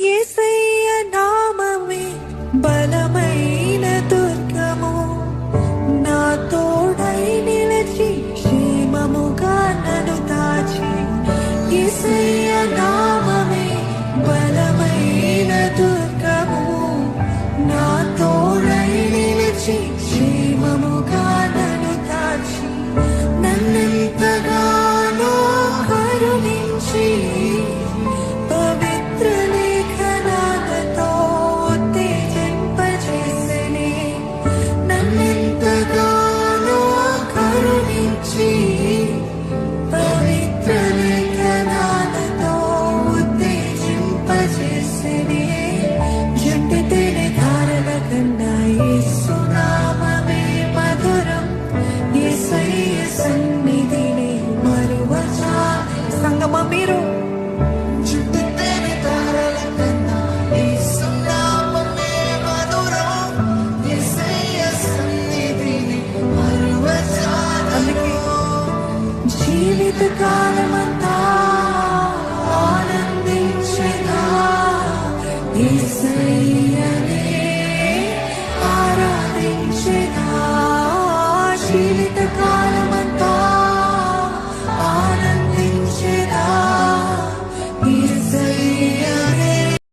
యేసయ్య నామమే బలమైన దుర్గము, నా తోడై నిలిచి క్షేమముగా నన్ను దాచి. యేసయ్య నామమే బలమైన దుర్గము, నా తోడై నిలిచి క్షేమముగా నన్ను దాచి. నన్నెంతగానో కరుణించి పవిత్ర లేఖనాలతో ఉత్తేజింపజేసెనే. నన్నెంతగానో కరుణించి పవిత్ర లేఖనాలతో ఉత్తేజింపజేసెనే. జుట్టు తేనె ధారల కన్నా యేసు నామమే మధురం, యేసయ్య సన్నిధిని మరువజా. సంగమా మీరు జీవిత కాలమంతా ఆనందించేదా యేసు